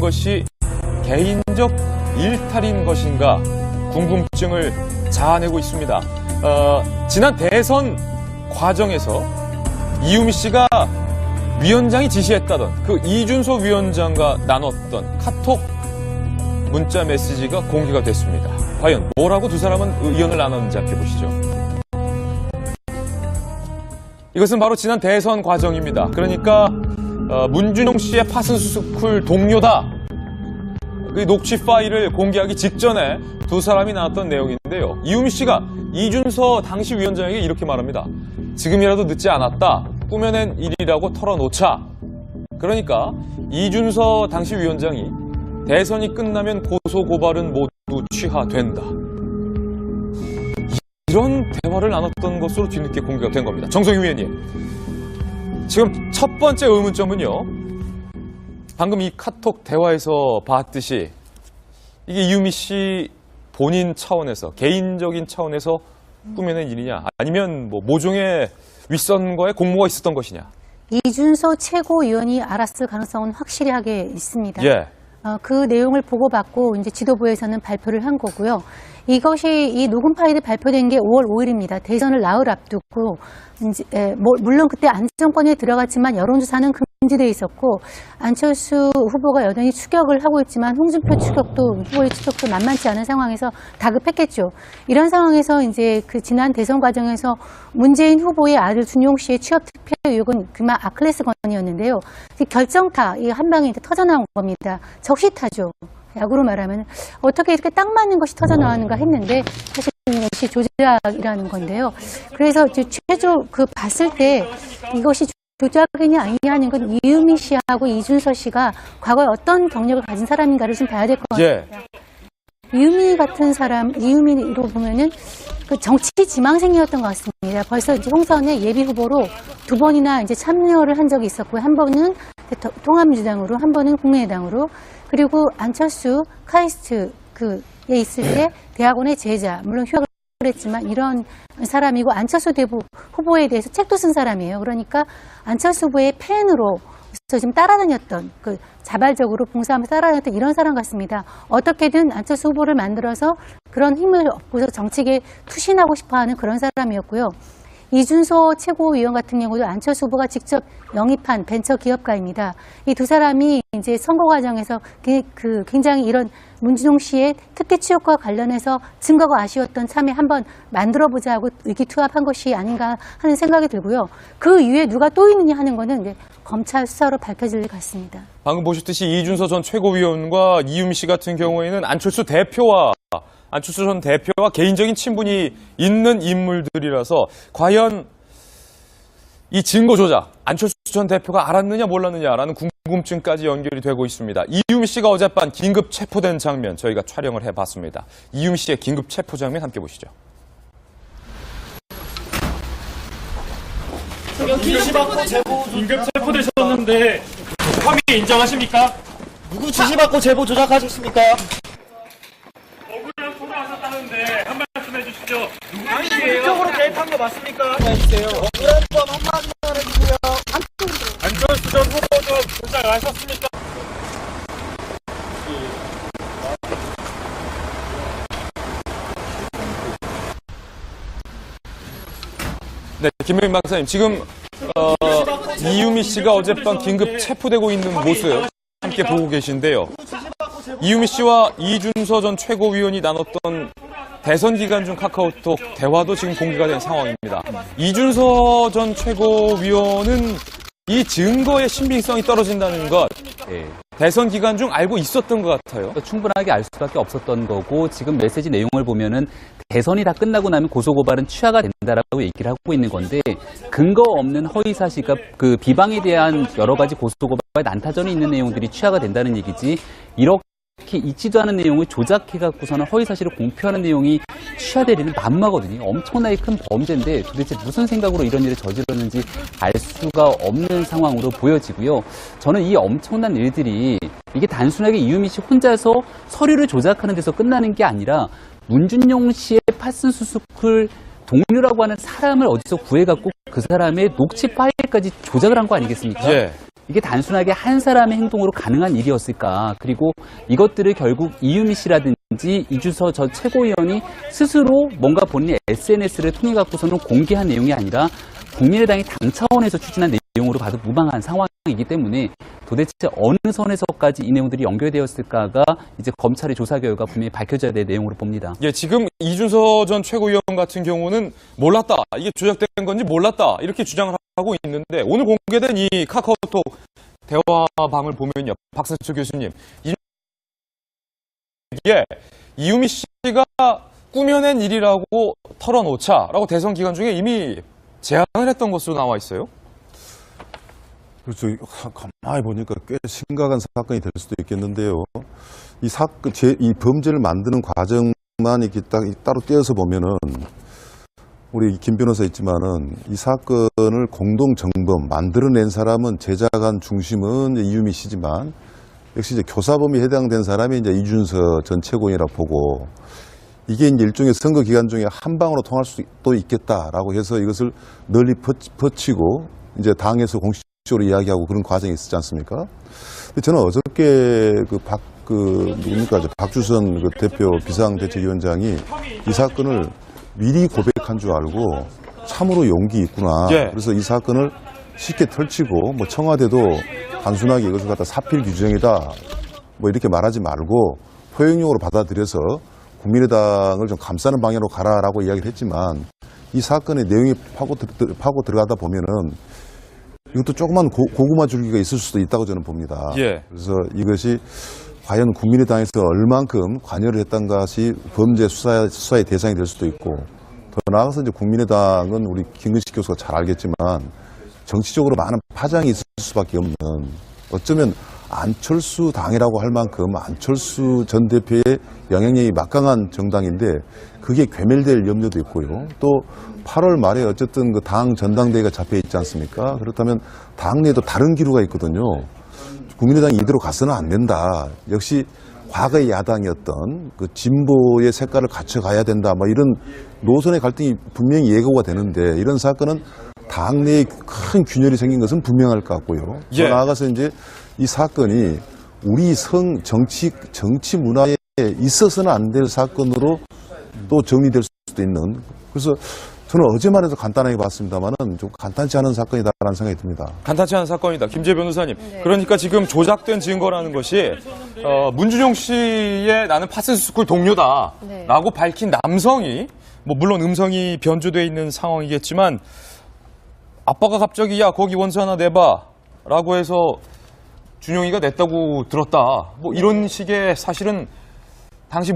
것이 개인적 일탈인 것인가 궁금증을 자아내고 있습니다. 지난 대선 과정에서 이유미 씨가 위원장이 지시했다던 그 이준서 위원장과 나눴던 카톡 문자 메시지가 공개가 됐습니다. 과연 뭐라고 두 사람은 의견을 나눴는지 함께 보시죠. 이것은 바로 지난 대선 과정입니다. 그러니까 문준용 씨의 파슨스쿨 동료다. 그 녹취 파일을 공개하기 직전에 두 사람이 나눴던 내용인데요. 이유미 씨가 이준서 당시 위원장에게 이렇게 말합니다. 지금이라도 늦지 않았다. 꾸며낸 일이라고 털어놓자. 그러니까 이준서 당시 위원장이 대선이 끝나면 고소고발은 모두 취하된다. 이런 대화를 나눴던 것으로 뒤늦게 공개가 된 겁니다. 정성희 위원님, 지금 첫 번째 의문점은요. 방금 이 카톡 대화에서 봤듯이 이게 이유미 씨 본인 차원에서, 개인적인 차원에서 꾸며낸 일이냐, 아니면 뭐 모종의 윗선과의 공모가 있었던 것이냐. 이준서 최고위원이 알았을 가능성은 확실하게 있습니다. 예. 그 내용을 보고받고 이제 지도부에서는 발표를 한 거고요. 이것이 이 녹음 파일이 발표된 게 5월 5일입니다. 대선을 나흘 앞두고 이제 물론 그때 안정권에 들어갔지만 여론조사는 금지돼 있었고 안철수 후보가 여전히 추격을 하고 있지만 홍준표 후보의 추격도 만만치 않은 상황에서 다급했겠죠. 이런 상황에서 이제 그 지난 대선 과정에서 문재인 후보의 아들 준용 씨의 취업 투표 의혹은 그만 아클레스건이었는데요. 결정타 이 한 방에 이제 터져 나온 겁니다. 적시타죠. 야구로 말하면 어떻게 이렇게 딱 맞는 것이 터져 나왔는가 했는데 사실 이것이 조작이라는 건데요. 그래서 최초 봤을 때 이것이 조작이냐 아니냐 하는 건 이유미 씨하고 이준서 씨가 과거에 어떤 경력을 가진 사람인가를 좀 봐야 될 것 같습니다. 이유미 같은 사람, 이유미로 보면은 그 정치 지망생이었던 것 같습니다. 벌써 이제 총선에 예비 후보로 두 번이나 이제 참여를 한 적이 있었고요. 한 번은 통합민주당으로, 한 번은 국민의당으로. 그리고 안철수 카이스트에 있을 때 대학원의 제자, 물론 휴학을 했지만 이런 사람이고 안철수 후보에 대해서 책도 쓴 사람이에요. 그러니까 안철수 후보의 팬으로 지금 따라다녔던 자발적으로 봉사하면서 따라다녔던 이런 사람 같습니다. 어떻게든 안철수 후보를 만들어서 그런 힘을 얻고서 정치계에 투신하고 싶어하는 그런 사람이었고요. 이준서 최고위원 같은 경우도 안철수 후보가 직접 영입한 벤처 기업가입니다. 이 두 사람이 이제 선거 과정에서 굉장히 이런 문준용 씨의 특혜 취업과 관련해서 증거가 아쉬웠던 참에 한번 만들어보자 하고 의기투합한 것이 아닌가 하는 생각이 들고요. 그 이후에 누가 또 있느냐 하는 거는 이제 검찰 수사로 밝혀질 것 같습니다. 방금 보셨듯이 이준서 전 최고위원과 이유미 씨 같은 경우에는 안철수 전 대표와 개인적인 친분이 있는 인물들이라서 과연 이 증거 조작, 안철수 전 대표가 알았느냐 몰랐느냐라는 궁금증까지 연결이 되고 있습니다. 이유미 씨가 어젯밤 긴급 체포된 장면 저희가 촬영을 해봤습니다. 이유미 씨의 긴급 체포 장면 함께 보시죠. 긴급 체포되셨는데 혐의 인정하십니까? 누구 지시받고 제보 조작하셨습니까? 억울한 소모하셨다는데 한 말씀 해주시죠. 아니, 적극적으로 개입한 거 맞습니까? 해주세요. 억울한 점 한마디만 해주세요. 안철수 전 후보도 조작하셨습니까? 네, 김명인 박사님, 지금 이유미 씨가 어젯밤 긴급 체포되고 있는 모습 함께 보고 계신데요. 이유미 씨와 이준서 전 최고위원이 나눴던 대선 기간 중 카카오톡 대화도 지금 공개가 된 상황입니다. 이준서 전 최고위원은 이 증거의 신빙성이 떨어진다는 것, 대선 기간 중 알고 있었던 것 같아요. 충분하게 알 수밖에 없었던 거고 지금 메시지 내용을 보면은 대선이 다 끝나고 나면 고소고발은 취하가 된다라고 얘기를 하고 있는 건데 근거 없는 허위사실과 그 비방에 대한 여러 가지 고소고발 난타전이 있는 내용들이 취하가 된다는 얘기지 이렇게 있지도 않은 내용을 조작해갖고서는 허위사실을 공표하는 내용이 취하될 일은 만무하거든요. 엄청나게 큰 범죄인데 도대체 무슨 생각으로 이런 일을 저질렀는지 알 수가 없는 상황으로 보여지고요. 저는 이 엄청난 일들이 이게 단순하게 이유미 씨 혼자서 서류를 조작하는 데서 끝나는 게 아니라 문준용 씨의 파슨스쿨 동료라고 하는 사람을 어디서 구해갖고 그 사람의 녹취 파일까지 조작을 한 거 아니겠습니까? 예. 이게 단순하게 한 사람의 행동으로 가능한 일이었을까? 그리고 이것들을 결국 이유미 씨라든지 이준서 전 최고위원이 스스로 뭔가 본인의 SNS를 통해 갖고서는 공개한 내용이 아니라 국민의당이 당 차원에서 추진한 내용으로 봐도 무방한 상황이기 때문에 도대체 어느 선에서까지 이 내용들이 연결되었을까가 이제 검찰의 조사 결과 분명히 밝혀져야 될 내용으로 봅니다. 예, 지금 이준서 전 최고위원 같은 경우는 몰랐다, 이게 조작된 건지 몰랐다 이렇게 주장을 하고 있는데 오늘 공개된 이 카카오톡 대화방을 보면요, 박선철 교수님, 이게 이유미 씨가 꾸며낸 일이라고 털어놓자라고 대선 기간 중에 이미 제안을 했던 것으로 나와 있어요. 그렇죠. 가만히 보니까 꽤 심각한 사건이 될 수도 있겠는데요. 이 사건, 이 범죄를 만드는 과정만 이렇게 따로 떼어서 보면은, 우리 김 변호사 있지만은, 이 사건을 공동정범, 만들어낸 사람은 제작한 중심은 이제 이유미 씨지만, 역시 이제 교사범위에 해당된 사람이 이제 이준서 전 최고위원이라고 보고, 이게 이제 일종의 선거 기간 중에 한 방으로 통할 수도 있겠다라고 해서 이것을 널리 퍼치고, 이제 당에서 공식적으로 이야기하고 그런 과정이 있었지 않습니까? 근데 저는 어저께 누굽니까, 박주선 그 대표 비상대책위원장이 이 사건을 미리 고백한 줄 알고 참으로 용기 있구나. 예. 그래서 이 사건을 쉽게 털치고, 뭐 청와대도 단순하게 이것을 갖다 사필 규정이다, 뭐 이렇게 말하지 말고 포용력으로 받아들여서 국민의당을 좀 감싸는 방향으로 가라라고 이야기를 했지만, 이 사건의 내용이 파고 들어가다 보면은 이것도 조그만 고구마 줄기가 있을 수도 있다고 저는 봅니다. 예. 그래서 이것이 과연 국민의당에서 얼만큼 관여를 했던 것이 범죄 수사의 대상이 될 수도 있고, 더 나아가서 이제 국민의당은 우리 김근식 교수가 잘 알겠지만 정치적으로 많은 파장이 있을 수밖에 없는, 어쩌면 안철수 당이라고 할 만큼 안철수 전 대표의 영향력이 막강한 정당인데 그게 괴멸될 염려도 있고요. 또 8월 말에 어쨌든 그 당 전당대회가 잡혀 있지 않습니까? 그렇다면 당 내에도 다른 기류가 있거든요. 국민의당이 이대로 가서는 안 된다. 역시 과거의 야당이었던 그 진보의 색깔을 갖춰가야 된다. 뭐 이런 노선의 갈등이 분명히 예고가 되는데, 이런 사건은 당 내에 큰 균열이 생긴 것은 분명할 것 같고요. 예. 더 나아가서 이제 이 사건이 우리 정치 문화에 있어서는 안 될 사건으로 또 정리될 수도 있는, 그래서 저는 어제만 해도 간단하게 봤습니다만은 좀 간단치 않은 사건이다라는 생각이 듭니다. 간단치 않은 사건이다. 김재 변호사님. 그러니까 지금 조작된 증거라는 것이 문준용 씨의 나는 파슨스쿨 동료다라고 밝힌 남성이, 뭐 물론 음성이 변조돼 있는 상황이겠지만, 아빠가 갑자기 야 거기 원서 하나 내봐라고 해서 준용이가 냈다고 들었다. 뭐 이런 식의, 사실은 당시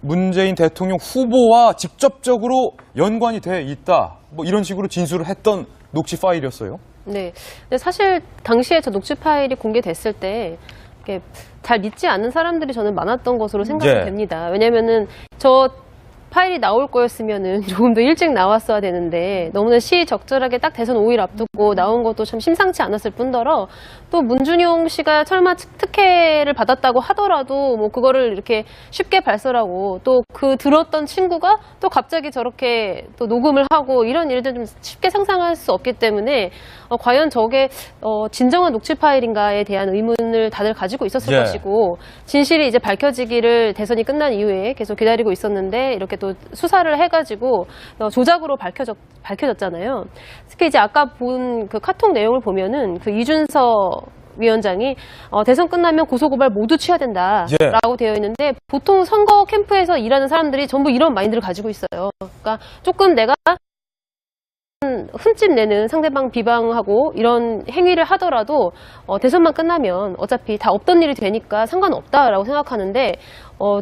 문재인 대통령 후보와 직접적으로 연관이 돼 있다. 뭐 이런 식으로 진술을 했던 녹취 파일이었어요. 네. 근데 사실 당시에 저 녹취 파일이 공개됐을 때 이렇게 잘 믿지 않는 사람들이 저는 많았던 것으로 생각이 예. 됩니다. 왜냐면은 저 파일이 나올 거였으면은 조금 더 일찍 나왔어야 되는데 너무나 시적절하게 딱 대선 5일 앞두고 나온 것도 참 심상치 않았을 뿐더러, 또 문준용 씨가 설마 특혜를 받았다고 하더라도 뭐 그거를 이렇게 쉽게 발설하고, 또 그 들었던 친구가 또 갑자기 저렇게 또 녹음을 하고, 이런 일들 좀 쉽게 상상할 수 없기 때문에 과연 저게 진정한 녹취 파일인가에 대한 의문을 다들 가지고 있었을 예. 것이고, 진실이 이제 밝혀지기를 대선이 끝난 이후에 계속 기다리고 있었는데 이렇게 또 수사를 해가지고 조작으로 밝혀졌잖아요. 특히 이제 아까 본 그 카톡 내용을 보면은 그 이준서 위원장이 대선 끝나면 고소고발 모두 취해야 된다라고 되어 있는데, 보통 선거 캠프에서 일하는 사람들이 전부 이런 마인드를 가지고 있어요. 그러니까 조금 내가 흠집 내는 상대방 비방하고 이런 행위를 하더라도 대선만 끝나면 어차피 다 없던 일이 되니까 상관없다라고 생각하는데,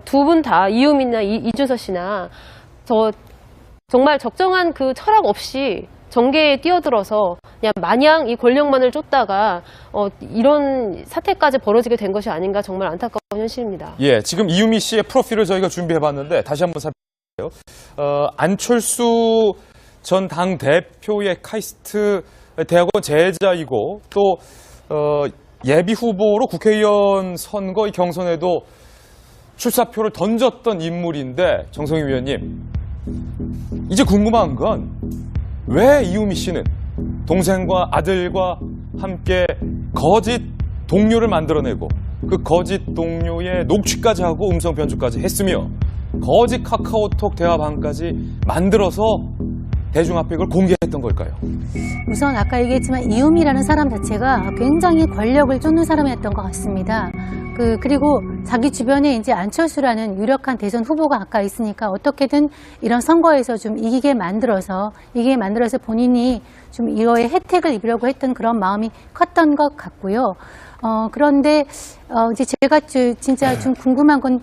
두 분 다 이유미나 이준서 씨나 정말 적정한 그 철학 없이 정계에 뛰어들어서 그냥 마냥 이 권력만을 쫓다가 이런 사태까지 벌어지게 된 것이 아닌가, 정말 안타까운 현실입니다. 예, 지금 이유미 씨의 프로필을 저희가 준비해봤는데 다시 한번 살펴볼게요. 안철수 전 당 대표의 카이스트 대학원 재자이고, 또 예비 후보로 국회의원 선거 경선에도 출사표를 던졌던 인물인데, 정성희 위원님, 이제 궁금한 건 왜 이유미 씨는 동생과 아들과 함께 거짓 동료를 만들어내고 그 거짓 동료의 녹취까지 하고 음성 변조까지 했으며 거짓 카카오톡 대화방까지 만들어서 대중 앞에 이걸 공개했던 걸까요? 우선 아까 얘기했지만 이음이라는 사람 자체가 굉장히 권력을 쫓는 사람이었던 것 같습니다. 그리고 자기 주변에 이제 안철수라는 유력한 대선 후보가 가까이 있으니까 어떻게든 이런 선거에서 좀 이기게 만들어서 본인이 좀 이거에 혜택을 입으려고 했던 그런 마음이 컸던 것 같고요. 그런데 이제 제가 진짜 좀 궁금한 건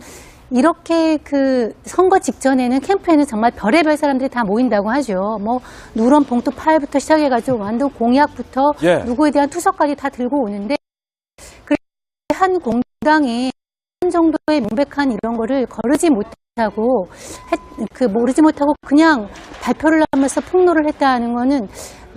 이렇게 그 선거 직전에는 캠프에는 정말 별의별 사람들이 다 모인다고 하죠. 뭐 누런 봉투 파일부터 시작해가지고 완전 공약부터 예. 누구에 대한 투서까지 다 들고 오는데 한 공당이 한 정도의 명백한 이런 거를 모르지 못하고 그냥 발표를 하면서 폭로를 했다는 거는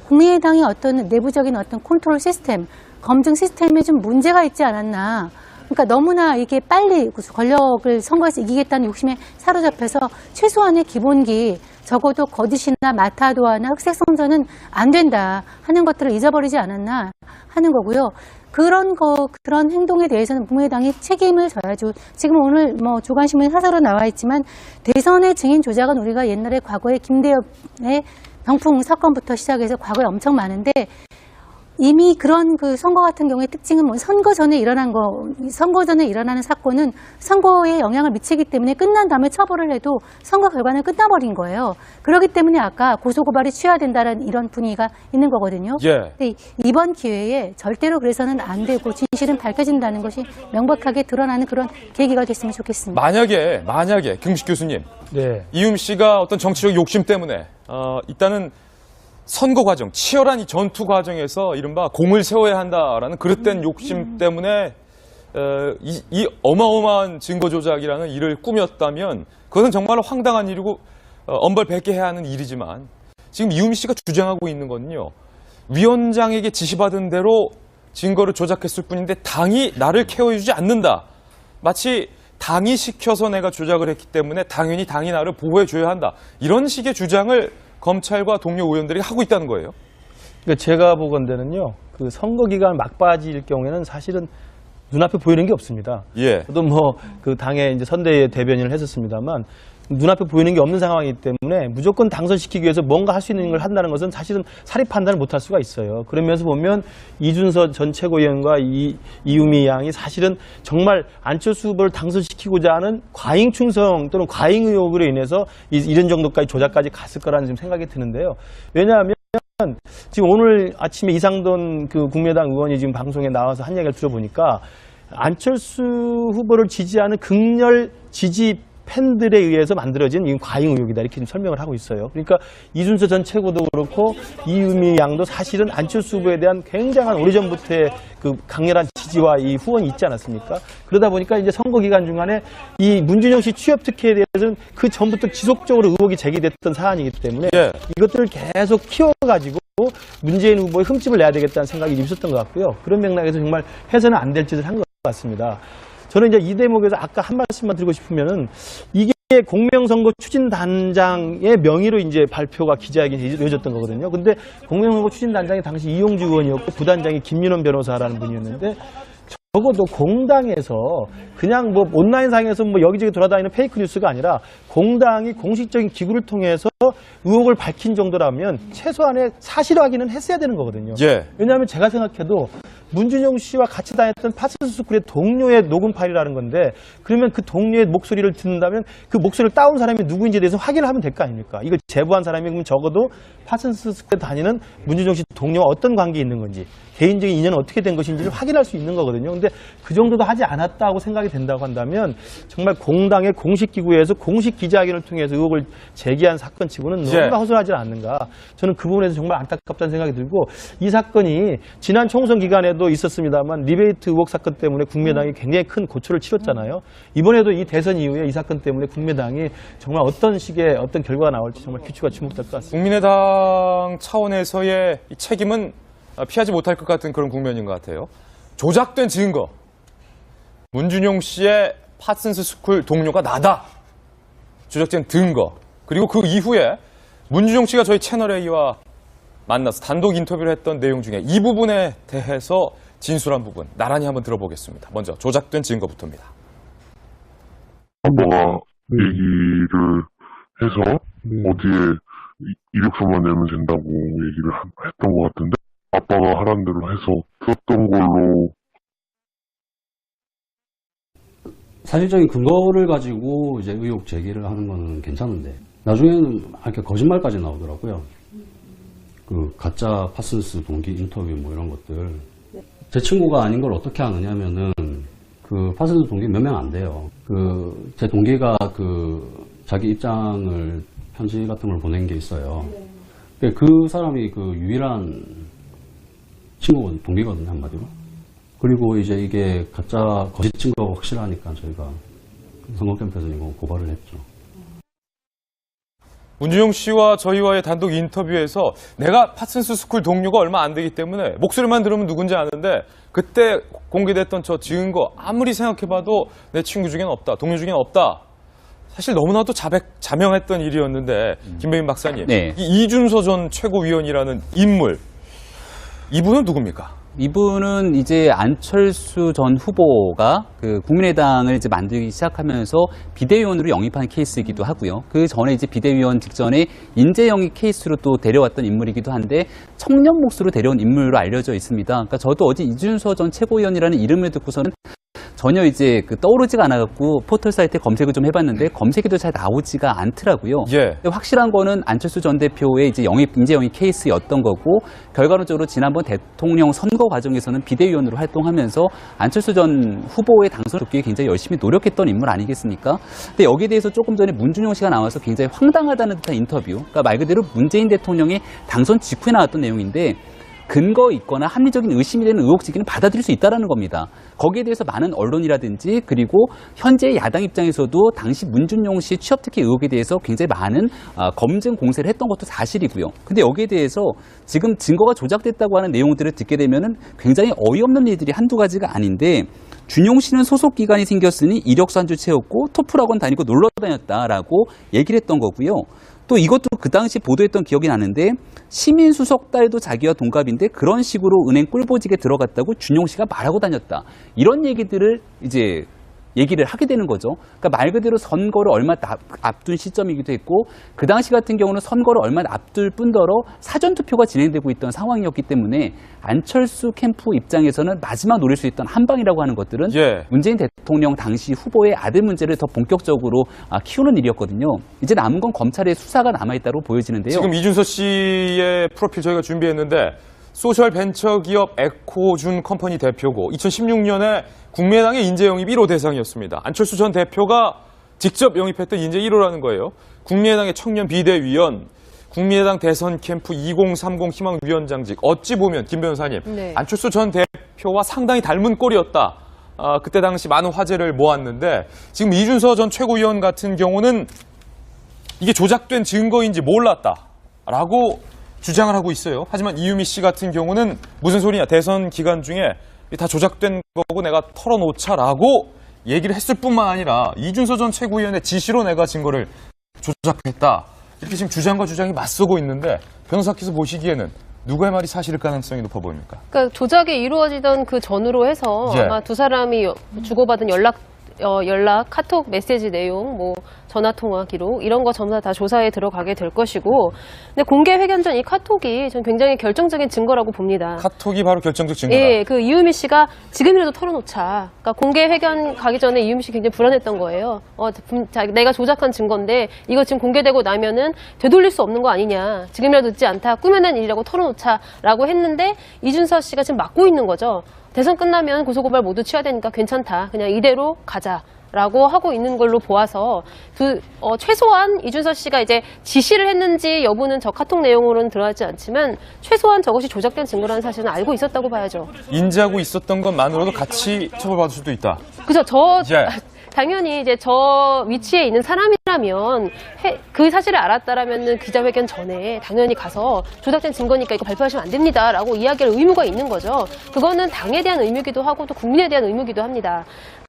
국민의당의 어떤 내부적인 어떤 컨트롤 시스템, 검증 시스템에 좀 문제가 있지 않았나. 그러니까 너무나 이게 빨리 권력을 선거에서 이기겠다는 욕심에 사로잡혀서 최소한의 기본기, 적어도 거짓이나 마타도아나 흑색 선전은 안 된다 하는 것들을 잊어버리지 않았나 하는 거고요. 그런 행동에 대해서는 국민의당이 책임을 져야죠. 지금 오늘 뭐 조간신문 사설로 나와 있지만 대선의 증인 조작은 우리가 옛날에 과거에 김대엽의 병풍 사건부터 시작해서 과거에 엄청 많은데 이미 그런 그 선거 같은 경우의 특징은 뭐 선거 전에 일어나는 사건은 선거에 영향을 미치기 때문에 끝난 다음에 처벌을 해도 선거 결과는 끝나버린 거예요. 그렇기 때문에 아까 고소고발이 취하된다는 이런 분위기가 있는 거거든요. 예. 근데 이번 기회에 절대로 그래서는 안 되고 진실은 밝혀진다는 것이 명백하게 드러나는 그런 계기가 됐으면 좋겠습니다. 만약에 김식 교수님, 네. 이음 씨가 어떤 정치적 욕심 때문에 일단은 선거 과정, 치열한 이 전투 과정에서 이른바 공을 세워야 한다라는 그릇된 욕심 때문에 이 어마어마한 증거 조작이라는 일을 꾸몄다면 그것은 정말 황당한 일이고 엄벌100개 해야 하는 일이지만 지금 이음 씨가 주장하고 있는 건요. 위원장에게 지시받은 대로 증거를 조작했을 뿐인데 당이 나를 케어해주지 않는다. 마치 당이 시켜서 내가 조작을 했기 때문에 당연히 당이 나를 보호해줘야 한다. 이런 식의 주장을 검찰과 동료 의원들이 하고 있다는 거예요. 그러니까 제가 보건대는요, 그 선거 기간 막바지일 경우에는 사실은 눈앞에 보이는 게 없습니다. 예. 저도 뭐 그 당에 이제 선대위 대변인을 했었습니다만 눈앞에 보이는 게 없는 상황이기 때문에 무조건 당선시키기 위해서 뭔가 할 수 있는 걸 한다는 것은 사실은 사리 판단을 못할 수가 있어요. 그러면서 보면 이준서 전 최고위원과 이유미 양이 사실은 정말 안철수 후보를 당선시키고자 하는 과잉 충성 또는 과잉 의혹으로 인해서 이런 정도까지 조작까지 갔을 거라는 지금 생각이 드는데요. 왜냐하면 지금 오늘 아침에 이상돈 그 국민의당 의원이 지금 방송에 나와서 한 이야기를 들어보니까 안철수 후보를 지지하는 극렬 지지 팬들에 의해서 만들어진 이 과잉 의혹이다 이렇게 지금 설명을 하고 있어요. 그러니까 이준서 전 최고도 그렇고 이유미 양도 사실은 안철수 후보에 대한 굉장한 오래전부터의 그 강렬한 지지와 이 후원이 있지 않았습니까? 그러다 보니까 이제 선거 기간 중간에 이 문준영 씨 취업 특혜에 대해서는 그 전부터 지속적으로 의혹이 제기됐던 사안이기 때문에 예. 이것들을 계속 키워가지고 문재인 후보에 흠집을 내야 되겠다는 생각이 있었던 것 같고요. 그런 맥락에서 정말 해서는 안 될 짓을 한 것 같습니다. 저는 이제 이 대목에서 아까 한 말씀만 드리고 싶으면은 이게 공명선거 추진단장의 명의로 이제 발표가 기자회견이 이루어졌던 거거든요. 근데 공명선거 추진단장이 당시 이용주 의원이었고 부단장이 김민원 변호사라는 분이었는데 적어도 공당에서 그냥 뭐 온라인상에서 뭐 여기저기 돌아다니는 페이크 뉴스가 아니라 공당이 공식적인 기구를 통해서 의혹을 밝힌 정도라면 최소한의 사실 확인은 했어야 되는 거거든요. 예. 왜냐하면 제가 생각해도 문준영 씨와 같이 다녔던 파슨스쿨의 동료의 녹음 파일이라는 건데 그러면 그 동료의 목소리를 듣는다면 그 목소리를 따온 사람이 누구인지에 대해서 확인을 하면 될 거 아닙니까? 이걸 제보한 사람이 그러면 적어도 파슨스쿨에 다니는 문준영 씨 동료와 어떤 관계에 있는 건지 개인적인 인연은 어떻게 된 것인지를 확인할 수 있는 거거든요. 근데 그 정도도 하지 않았다고 생각이 된다고 한다면 정말 공당의 공식 기구에서 공식 기자회견을 통해서 의혹을 제기한 사건치고는 예. 너무나 허술하지 않는가. 저는 그 부분에서 정말 안타깝다는 생각이 들고 이 사건이 지난 총선 기간에도 있었습니다만 리베이트 의혹 사건 때문에 국민의당이 굉장히 큰 고초를 치렀잖아요. 이번에도 이 대선 이후에 이 사건 때문에 국민의당이 정말 어떤 식의 어떤 결과가 나올지 정말 귀추가 주목될 것 같습니다. 국민의당 차원에서의 이 책임은 피하지 못할 것 같은 그런 국면인 것 같아요. 조작된 증거. 문준용 씨의 파슨스 스쿨 동료가 나다. 조작된 증거. 그리고 그 이후에 문준용 씨가 저희 채널A와 만나서 단독 인터뷰를 했던 내용 중에 이 부분에 대해서 진술한 부분 나란히 한번 들어보겠습니다. 먼저 조작된 증거부터입니다. 아빠가 얘기를 해서 어디에 이력서만 내면 된다고 얘기를 했던 것 같은데 아빠가 하라는 대로 해서 썼던 걸로. 사실적인 근거를 가지고 이제 의혹 제기를 하는 거는 괜찮은데 나중에는 이렇게 거짓말까지 나오더라고요. 그 가짜 파슨스 동기 인터뷰 뭐 이런 것들. 제 친구가 아닌 걸 어떻게 아느냐면은 그 파슨스 동기 몇 명 안 돼요. 그 제 동기가 그 자기 입장을 편지 같은 걸 보낸 게 있어요. 그 사람이 그 유일한 친구 동기거든요, 한마디로. 그리고 이제 이게 가짜 거짓 증거가 확실하니까 저희가 선거 캠프에서 이거 고발을 했죠. 문준용 씨와 저희와의 단독 인터뷰에서 내가 파슨스 스쿨 동료가 얼마 안 되기 때문에 목소리만 들으면 누군지 아는데 그때 공개됐던 저 증거 아무리 생각해봐도 내 친구 중에는 없다, 동료 중에는 없다. 사실 너무나도 자명했던 일이었는데 김병민 박사님, 네. 이 이준서 전 최고위원이라는 인물, 이분은 누굽니까? 이분은 이제 안철수 전 후보가 그 국민의당을 이제 만들기 시작하면서 비대위원으로 영입한 케이스이기도 하고요. 그 전에 이제 비대위원 직전에 인재 영입 케이스로 또 데려왔던 인물이기도 한데 청년 몫으로 데려온 인물로 알려져 있습니다. 그러니까 저도 어제 이준서 전 최고위원이라는 이름을 듣고서는 전혀 이제 그 떠오르지가 않아갖고 포털 사이트에 검색을 좀 해봤는데 검색에도 잘 나오지가 않더라고요. 예. 확실한 거는 안철수 전 대표의 이제 인재 영입 케이스였던 거고 결과론적으로 지난번 대통령 선거 과정에서는 비대위원으로 활동하면서 안철수 전 후보의 당선 돕기 위해 굉장히 열심히 노력했던 인물 아니겠습니까? 근데 여기에 대해서 조금 전에 문준용 씨가 나와서 굉장히 황당하다는 듯한 인터뷰, 그러니까 말 그대로 문재인 대통령의 당선 직후에 나왔던 내용인데 근거 있거나 합리적인 의심이 되는 의혹 제기는 받아들일 수 있다는 겁니다. 거기에 대해서 많은 언론이라든지 그리고 현재 야당 입장에서도 당시 문준용 씨 취업특혜 의혹에 대해서 굉장히 많은 검증 공세를 했던 것도 사실이고요. 근데 여기에 대해서 지금 증거가 조작됐다고 하는 내용들을 듣게 되면은 굉장히 어이없는 일들이 한두 가지가 아닌데 준용 씨는 소속 기간이 생겼으니 이력서 한 줄 채웠고 토플학원 다니고 놀러 다녔다라고 얘기를 했던 거고요. 또 이것도 그 당시 보도했던 기억이 나는데 시민수석 딸도 자기와 동갑인데 그런 식으로 은행 꿀보직에 들어갔다고 준용 씨가 말하고 다녔다. 이런 얘기들을 이제 얘기를 하게 되는 거죠. 그러니까 말 그대로 선거를 얼마 앞둔 시점이기도 했고 그 당시 같은 경우는 선거를 얼마 앞둘 뿐더러 사전투표가 진행되고 있던 상황이었기 때문에 안철수 캠프 입장에서는 마지막 노릴 수 있던 한 방이라고 하는 것들은 문재인 대통령 당시 후보의 아들 문제를 더 본격적으로 키우는 일이었거든요. 이제 남은 건 검찰의 수사가 남아있다고 보여지는데요. 지금 이준서 씨의 프로필 저희가 준비했는데 소셜 벤처기업 에코준 컴퍼니 대표고 2016년에 국민의당의 인재 영입 1호 대상이었습니다. 안철수 전 대표가 직접 영입했던 인재 1호라는 거예요. 국민의당의 청년 비대위원, 국민의당 대선 캠프 2030 희망위원장직. 어찌 보면 김 변호사님, 네. 안철수 전 대표와 상당히 닮은 꼴이었다. 그때 당시 많은 화제를 모았는데 지금 이준서 전 최고위원 같은 경우는 이게 조작된 증거인지 몰랐다라고 주장을 하고 있어요. 하지만 이유미 씨 같은 경우는 무슨 소리냐, 대선 기간 중에 다 조작된 거고 내가 털어놓자라고 얘기를 했을 뿐만 아니라 이준서 전 최고위원의 지시로 내가 증거를 조작했다. 이렇게 지금 주장과 주장이 맞서고 있는데 변호사께서 보시기에는 누구의 말이 사실일 가능성이 높아 보입니까? 그러니까 조작이 이루어지던 그 전후로 해서 아마 두 사람이 주고받은 연락, 카톡 메시지 내용, 뭐 전화 통화 기록 이런 거 전부 다 조사에 들어가게 될 것이고, 근데 공개 회견 전 이 카톡이 전 굉장히 결정적인 증거라고 봅니다. 카톡이 바로 결정적 증거다. 예, 그 이유미 씨가 지금이라도 털어놓자. 그러니까 공개 회견 가기 전에 이유미 씨 굉장히 불안했던 거예요. 내가 조작한 증거인데 이거 지금 공개되고 나면은 되돌릴 수 없는 거 아니냐. 지금이라도 늦지 않다. 꾸며낸 일이라고 털어놓자라고 했는데 이준서 씨가 지금 막고 있는 거죠. 대선 끝나면 고소고발 모두 취하되니까 괜찮다. 그냥 이대로 가자라고 하고 있는 걸로 보아서 최소한 이준서 씨가 이제 지시를 했는지 여부는 저 카톡 내용으로는 들어가지 않지만 최소한 저것이 조작된 증거라는 사실은 알고 있었다고 봐야죠. 인지하고 있었던 것만으로도 같이 처벌받을 수도 있다. 그죠. 당연히 이제 저 위치에 있는 사람이라면 그 사실을 알았다라면 기자회견 전에 당연히 가서 조작된 증거니까 이거 발표하시면 안 됩니다라고 이야기할 의무가 있는 거죠. 그거는 당에 대한 의무기도 하고 또 국민에 대한 의무기도 합니다.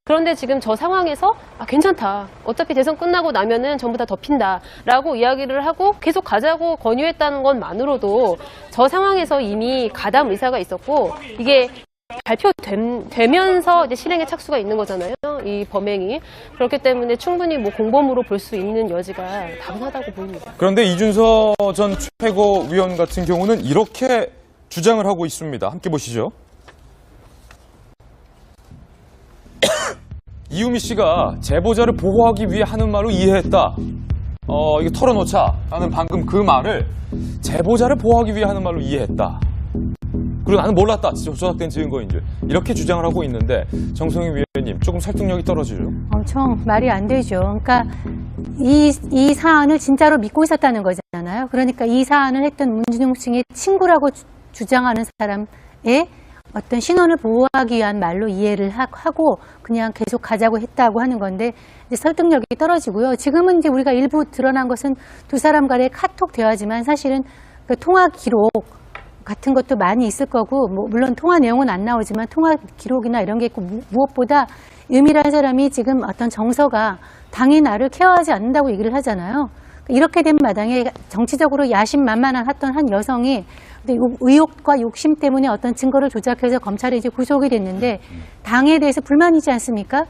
그런데 지금 저 상황에서 괜찮다. 어차피 대선 끝나고 나면은 전부 다 덮인다라고 이야기를 하고 계속 가자고 권유했다는 것만으로도 저 상황에서 이미 가담 의사가 있었고 이게 발표되면서 이제 실행에 착수가 있는 거잖아요. 이 범행이. 그렇기 때문에 충분히 뭐 공범으로 볼 수 있는 여지가 다분하다고 보입니다. 그런데 이준서 전 최고위원 같은 경우는 이렇게 주장을 하고 있습니다. 함께 보시죠. 이유미 씨가 제보자를 보호하기 위해 하는 말로 이해했다. 이게 털어놓자라는 방금 그 말을 제보자를 보호하기 위해 하는 말로 이해했다. 그리고 나는 몰랐다. 조작된 증거인 줄. 이렇게 주장을 하고 있는데 정성희 위원님 조금 설득력이 떨어지죠? 엄청 말이 안 되죠. 그러니까 이 사안을 진짜로 믿고 있었다는 거잖아요. 그러니까 이 사안을 했던 문준용 씨의 친구라고 주장하는 사람의 어떤 신원을 보호하기 위한 말로 이해를 하고 그냥 계속 가자고 했다고 하는 건데 이제 설득력이 떨어지고요. 지금은 이제 우리가 일부 드러난 것은 두 사람 간의 카톡 대화지만 사실은 그 통화 기록 같은 것도 많이 있을 거고 뭐 물론 통화 내용은 안 나오지만 통화 기록이나 이런 게 있고 무엇보다 유미라는 사람이 지금 어떤 정서가 당의 나를 케어하지 않는다고 얘기를 하잖아요. 이렇게 된 마당에 정치적으로 야심만만한 했던 한 여성이 의혹과 욕심 때문에 어떤 증거를 조작해서 검찰에 이제 구속이 됐는데 당에 대해서 불만이지 않습니까?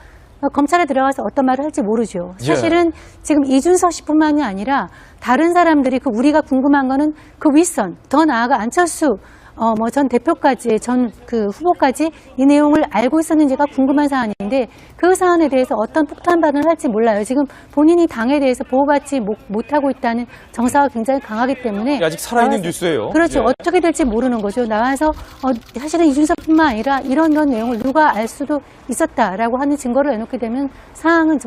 검찰에 들어가서 어떤 말을 할지 모르죠. 사실은 지금 이준석 씨뿐만이 아니라 다른 사람들이 우리가 궁금한 거는 그 윗선, 더 나아가 안철수 전 대표까지, 전 그 후보까지 이 내용을 알고 있었는지가 궁금한 사안인데 그 사안에 대해서 어떤 폭탄 반응을 할지 몰라요. 지금 본인이 당에 대해서 보호받지 못하고 있다는 정서가 굉장히 강하기 때문에 아직 살아있는 뉴스예요. 그렇죠. 예. 어떻게 될지 모르는 거죠. 나와서 사실은 이준석뿐만 아니라 이런 내용을 누가 알 수도 있었다라고 하는 증거를 내놓게 되면 사망은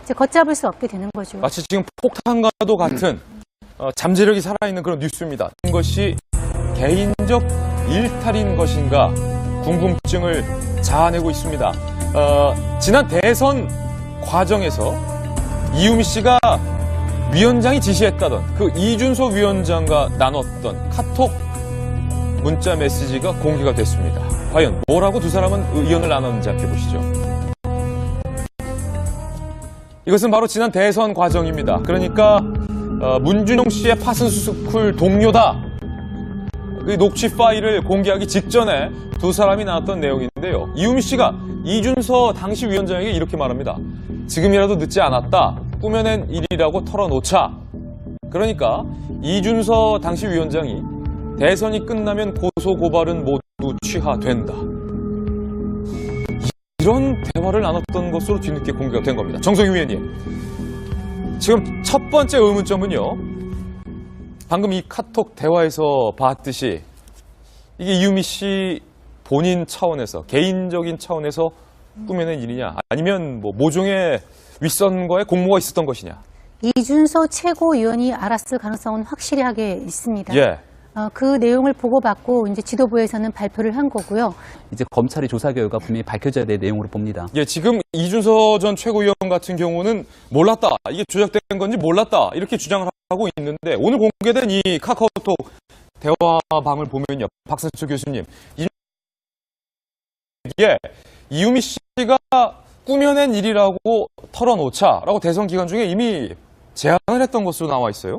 이제 걷잡을 수 없게 되는 거죠. 마치 지금 폭탄과도 같은 잠재력이 살아있는 그런 뉴스입니다. 이것이 개인적 일탈인 것인가 궁금증을 자아내고 있습니다. 지난 대선 과정에서 이유미 씨가 위원장이 지시했다던 그 이준석 위원장과 나눴던 카톡 문자 메시지가 공개가 됐습니다. 과연 뭐라고 두 사람은 의견을 나눴는지 함께 보시죠. 이것은 바로 지난 대선 과정입니다. 그러니까 문준용 씨의 파슨스쿨 동료다. 그 녹취 파일을 공개하기 직전에 두 사람이 나왔던 내용인데요. 이유미 씨가 이준서 당시 위원장에게 이렇게 말합니다. 지금이라도 늦지 않았다. 꾸며낸 일이라고 털어놓자. 그러니까 이준서 당시 위원장이 대선이 끝나면 고소고발은 모두 취하된다. 이런 대화를 나눴던 것으로 뒤늦게 공개가 된 겁니다. 정성희 위원님. 지금 첫 번째 의문점은요. 방금 이 카톡 대화에서 봤듯이 이게 이유미 씨 본인 차원에서 개인적인 차원에서 꾸며낸 일이냐 아니면 뭐 모종의 윗선과의 공모가 있었던 것이냐. 이준석 최고위원이 알았을 가능성은 확실하게 있습니다. 예. 그 내용을 보고받고 이제 지도부에서는 발표를 한 거고요. 이제 검찰의 조사 결과 분명히 밝혀져야 될 내용으로 봅니다. 예, 지금 이준서 전 최고위원 같은 경우는 몰랐다. 이게 조작된 건지 몰랐다. 이렇게 주장을 하고 있는데 오늘 공개된 이 카카오톡 대화방을 보면요. 박선철 교수님. 이게 이유미 씨가 꾸며낸 일이라고 털어놓자라고 대선 기간 중에 이미 제안을 했던 것으로 나와 있어요.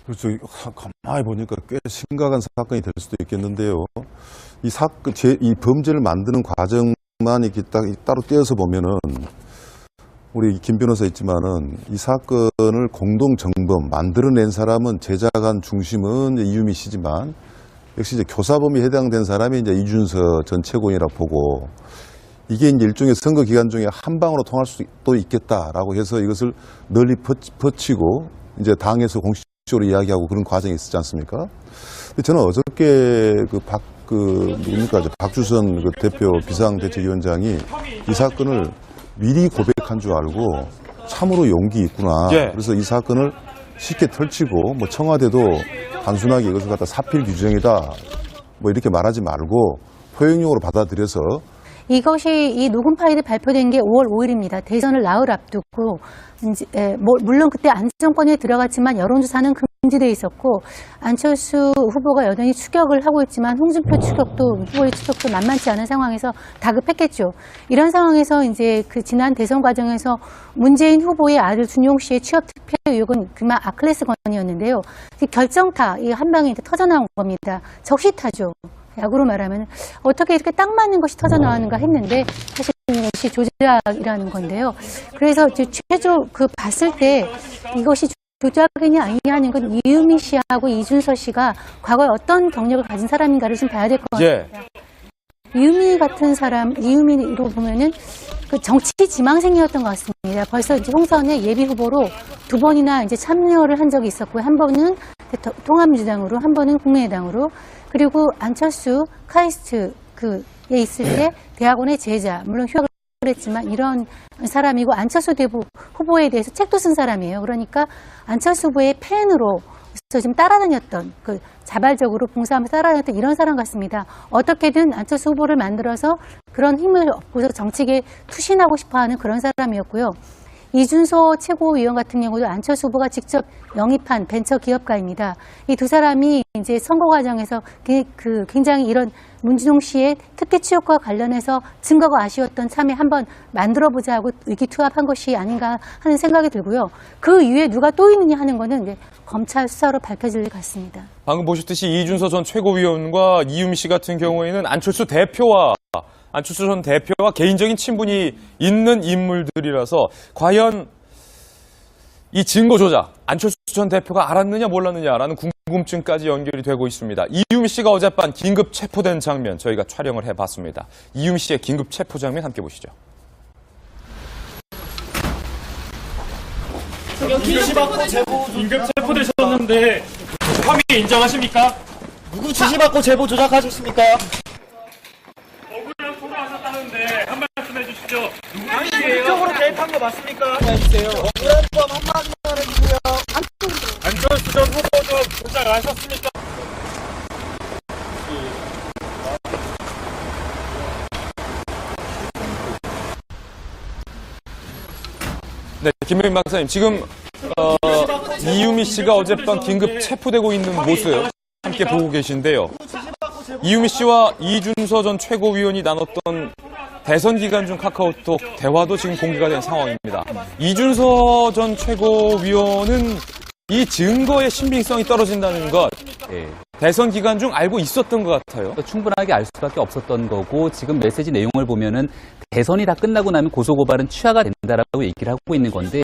그렇죠. 가만히 보니까 꽤 심각한 사건이 될 수도 있겠는데요. 이 범죄를 만드는 과정만 이렇게 따로 떼어서 보면은 우리 김 변호사 있지만은 이 사건을 공동 정범 만들어낸 사람은 제작한 중심은 이유미 씨지만 역시 이제 교사범위에 해당된 사람이 이제 이준서 전 최고위원이라 보고 이게 이제 일종의 선거 기간 중에 한 방으로 통할 수도 있겠다라고 해서 이것을 널리 퍼치고 이제 당에서 공식적으로 이야기하고 그런 과정이 있었지 않습니까? 근데 저는 어저께 박주선 그 대표 비상대책위원장이 이 사건을 미리 고백한 줄 알고 참으로 용기 있구나. 예. 그래서 이 사건을 쉽게 털치고 뭐 청와대도 단순하게 이것을 갖다 사필 규정이다 뭐 이렇게 말하지 말고 포용력으로 받아들여서 이것이 이 녹음 파일이 발표된 게 5월 5일입니다. 대선을 나흘 앞두고 이제 물론 그때 안정권에 들어갔지만 여론조사는 금지돼 있었고 안철수 후보가 여전히 추격을 하고 있지만 홍준표 추격도 후보의 추격도 만만치 않은 상황에서 다급했겠죠. 이런 상황에서 이제 그 지난 대선 과정에서 문재인 후보의 아들 준용 씨의 취업 투표 의혹은 그만 아킬레스건이었는데요. 결정타 이 한 방에 터져 나온 겁니다. 적시타죠. 야구로 말하면 어떻게 이렇게 딱 맞는 것이 터져 나왔는가 했는데 사실 이것이 조작이라는 건데요. 그래서 최초 봤을 때 이것이 조작이냐 아니냐 하는 건 이유미 씨하고 이준서 씨가 과거에 어떤 경력을 가진 사람인가를 좀 봐야 될 것 같습니다. 이유미 같은 사람, 이유미로 보면은 그 정치 지망생이었던 것 같습니다. 벌써 이제 총선에 예비 후보로 2번이나 이제 참여를 한 적이 있었고요. 한 번은 통합민주당으로, 한 번은 국민의당으로. 그리고 안철수 카이스트에 있을 때 대학원의 제자, 물론 휴학을 했지만 이런 사람이고 안철수 후보에 대해서 책도 쓴 사람이에요. 그러니까 안철수 후보의 팬으로 좀 따라다녔던 자발적으로 봉사하면서 따라다녔던 이런 사람 같습니다. 어떻게든 안철수 후보를 만들어서 그런 힘을 얻고서 정치계에 투신하고 싶어하는 그런 사람이었고요. 이준서 최고위원 같은 경우도 안철수 후보가 직접 영입한 벤처 기업가입니다. 이 두 사람이 이제 선거 과정에서 굉장히 이런 문준용 씨의 특혜 취업과 관련해서 증거가 아쉬웠던 참에 한번 만들어보자 하고 의기투합한 것이 아닌가 하는 생각이 들고요. 그 이후에 누가 또 있느냐 하는 거는 이제 검찰 수사로 밝혀질 것 같습니다. 방금 보셨듯이 이준서 전 최고위원과 이유미 씨 같은 경우에는 안철수 전 대표와 개인적인 친분이 있는 인물들이라서 과연 이 증거 조작, 안철수 전 대표가 알았느냐 몰랐느냐라는 궁금증까지 연결이 되고 있습니다. 이유미 씨가 어젯밤 긴급 체포된 장면 저희가 촬영을 해봤습니다. 이유미 씨의 긴급 체포 장면 함께 보시죠. 지시받고 제보 긴급 체포되셨는데 혐의 인정하십니까? 누구 지시받고 제보 조작하셨습니까? 억울한 소송하셨다는데 한 말씀 해주시죠. 아니 법적으로 개입한 거 맞습니까? 해주세요. 억울한 점 한마디만 해주세요. 안철수 전 후보 좀 조작 아셨습니까? 네, 김명민 박사님, 지금 이유미 씨가 어젯밤 긴급 체포되고 있는 모습 함께 보고 계신데요. 이유미 씨와 이준서 전 최고위원이 나눴던 대선 기간 중 카카오톡 대화도 지금 공개가 된 상황입니다. 이준서 전 최고위원은 이 증거의 신빙성이 떨어진다는 것, 대선 기간 중 알고 있었던 것 같아요. 충분하게 알 수밖에 없었던 거고 지금 메시지 내용을 보면은 대선이 다 끝나고 나면 고소고발은 취하가 된다라고 얘기를 하고 있는 건데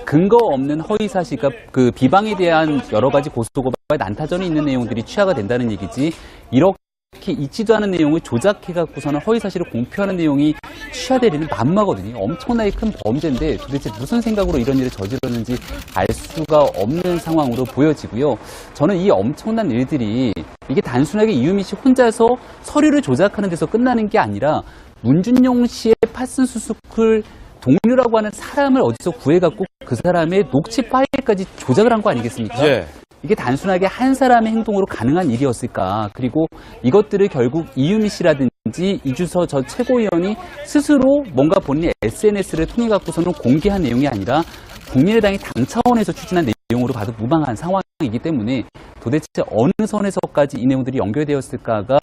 근거 없는 허위사실과 그 비방에 대한 여러 가지 고소고발 난타전이 있는 내용들이 취하가 된다는 얘기지 이렇게 있지도 않은 내용을 조작해갖고서는 허위사실을 공표하는 내용이 취하되리는 만마거든요. 엄청나게 큰 범죄인데 도대체 무슨 생각으로 이런 일을 저질렀는지 알 수가 없는 상황으로 보여지고요. 저는 이 엄청난 일들이 이게 단순하게 이유미 씨 혼자서 서류를 조작하는 데서 끝나는 게 아니라 문준용 씨의 파슨스스쿨 동료라고 하는 사람을 어디서 구해갖고 그 사람의 녹취 파일까지 조작을 한 거 아니겠습니까? 이게 단순하게 한 사람의 행동으로 가능한 일이었을까? 그리고 이것들을 결국 이유미 씨라든지 이준서 전 최고위원이 스스로 뭔가 본인의 SNS를 통해 갖고서는 공개한 내용이 아니라 국민의당이 당 차원에서 추진한 내용으로 봐도 무방한 상황이기 때문에 도대체 어느 선에서까지 이 내용들이 연결되었을까가